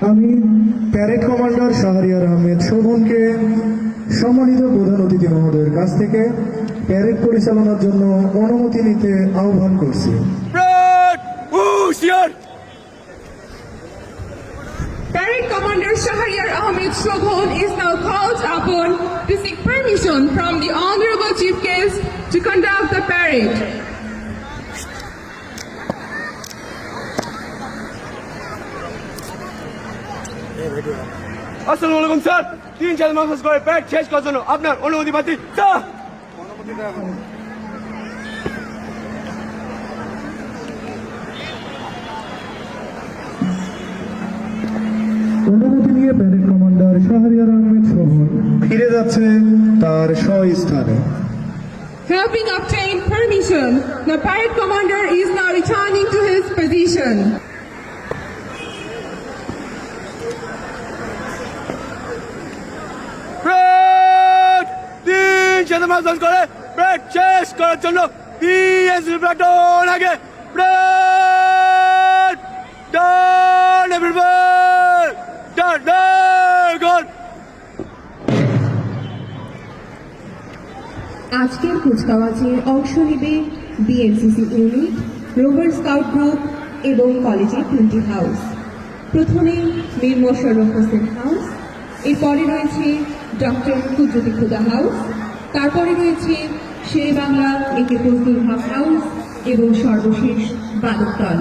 আমি parade commander Shahriar Ahmed শোভনকে সম্মানিত প্রধান অতিথি মহোদয়ের কাছ থেকে প্যারেড পরিচালনার জন্য অনুমতি নিতে আহ্বান করছি। Parade Commander Shahriar Ahmed Shobhon is now called upon to seek permission from the Honorable Chief Guest to conduct the parade. আসসালামু আলাইকুম স্যার, 3-4 মাস করে প্যারেড শেষ করার জন্য আপনার অনুমতি পাচ্ছি স্যার। অনুমতি নিয়ে প্যারেড কমান্ডার শাহরিয়ার আহমেদ শোভন ফিরে যাচ্ছে তার স্বস্থানে। Having obtained permission, the parade commander is now returning to his position. Parade 3-4 মাস করে প্যারেড শেষ করার জন্য বিএসএফ প্লাটুন আগে। প্যারেড ডান এভরিওয়ান, ডান গন। আজকের কুচকাওয়াজে অংশ নেবে BNCC unit, rover scout group এবং কলেজের 3টি হাউস। প্রথমে মীর মোশাররফ হোসেন হাউস, এরপরে রয়েছে ডক্টর কুদরতি খুদা হাউস, তারপরে রয়েছে শের বাংলা একে ফজলুল হক হাউস এবং সর্বশেষ বাদকদল।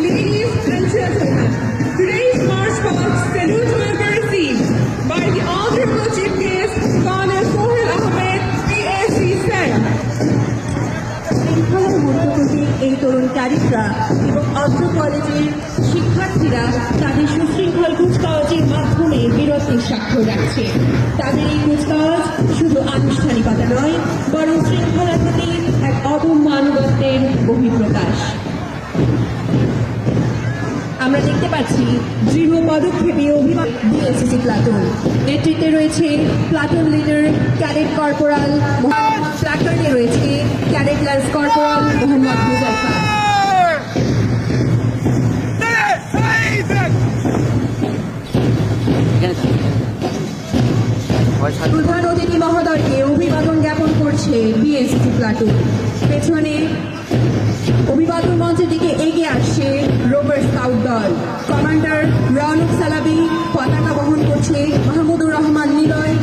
Ladies and gentlemen, today's march past salute will be received by the Honorable Chief Guest, Colonel Sohail Ahmed, PAC SEN. শৃঙ্খলার মধ্য থেকে এই তরুণকারীরা এবং অত্র কলেজের শিক্ষার্থীরা তাদের সুশৃঙ্খল কুচকাওয়াজের মাধ্যমে বীরত্বের স্বাক্ষর রাখছে। তাদের এই কুচকাওয়াজ শুধু আনুষ্ঠানিকতা নয়, বরং শৃঙ্খলার প্রতি এক অদম্য আনুগত্যের বহিঃপ্রকাশ। আমরা দেখতে পাচ্ছি দৃঢ় পদক্ষেপে অভিমান বিএসসিসি প্লাটুন। নেতৃত্বে রয়েছে platoon leader cadet corporal Mohammad, প্লাটুনে রয়েছে cadet lance corporal Mohammad Huzaifa. প্রধান অতিথি মহোদয়কে অভিবাদন জ্ঞাপন করছে বিএসসিসি প্লাটুন। পেছনে অভিবাদন মঞ্চের দিকে এগিয়ে আসছে রোভার স্কাউট দল। কমান্ডার রওনক সালাবি পতাকা বহন করছে মাহমুদুর রহমান নিলয়।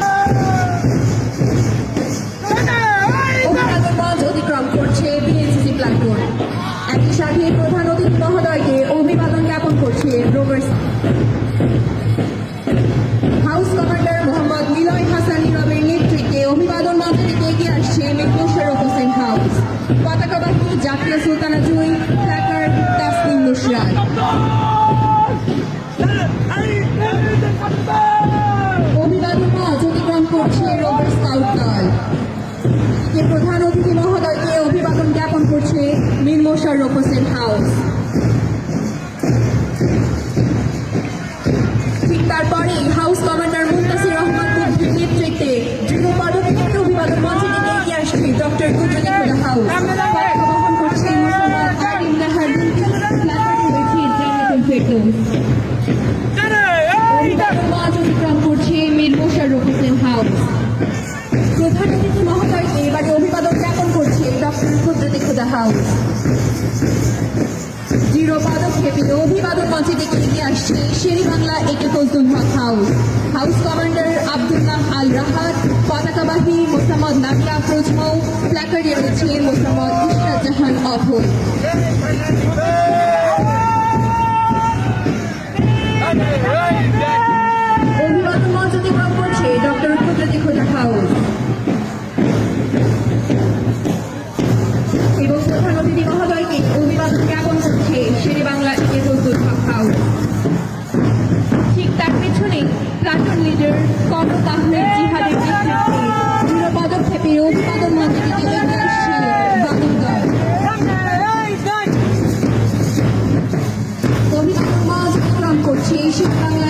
অভিবাদন মঞ্চ অতিক্রম করছে বিএনসিসি প্লাটুন। একই সাথে প্রধান অতিথি মহোদয়কে অভিবাদন জ্ঞাপন করছে rover house commander Mohammad Niloy Hasan নীরবের নেতৃত্বে অভিবাদন মঞ্চ থেকে এগিয়ে আসছে মীর মোশাররফ হোসেন হাউস। পতাকাবাহী জাকিয়া সুলতানা জুই, প্ল্যাকার্ড তাসনিম নুসরাত। অভিবাদন মঞ্চ অতিক্রম করছে রোভার স্কাউট দল। প্রধান অতিথি মহোদয়কে অভিবাদন জ্ঞাপন করছে মীর মোশাররফ হোসেন হাউস। ঠিক তারপরেই হাউস কমান্ডার মুনতাসির রহমান বুদ্ধির নেতৃত্বে দৃঢ় পদক্ষেপে অভিবাদন মঞ্চে থেকে এগিয়ে আসবে ডক্টর কুদরতি খুদা হাউস। পতাকা বহন করছে মুসলমান আরিম নাহার প্ল্যাকার্ডে রয়েছে জান্নাতুল ফেরদৌস। অভিবাদন মঞ্চ অতিক্রম করছে মীর মোশাররফ হোসেন হাউস। প্রধান অতিথি মহোদয়কে এবারে অভিবাদন জ্ঞাপন করছে ডক্টর কুদরতি খুদা হাউস। দৃঢ় পদক্ষেপে অভিবাদন মঞ্চে থেকে এগিয়ে আসছে শের বাংলা একে ফজলুল হক house. House commander Abdullah Al Rahat, পতাকাবাহী Mosammat নাবিয়া Afroz মৌ, প্ল্যাকার্ডে রয়েছে মোসাম্মদ ইশরাত জাহান অভয়। দিখোটা হাউস এবং প্রধান অতিথি মহোদয়কে অভিবাদন জ্ঞাপন করছে শেরে বাংলা ইকেজুল হক হাউস। ঠিক তার পেছনে প্লাটুন লিডার কর্নেল আহমেদ জিহাদের নেতৃত্বে দৃঢ় পদক্ষেপে অভিবাদন মঞ্চটিতে এগিয়ে আসছে বাদুরদল। অভিবাদন মঞ্চ অতিক্রম করছে শেরে বাংলা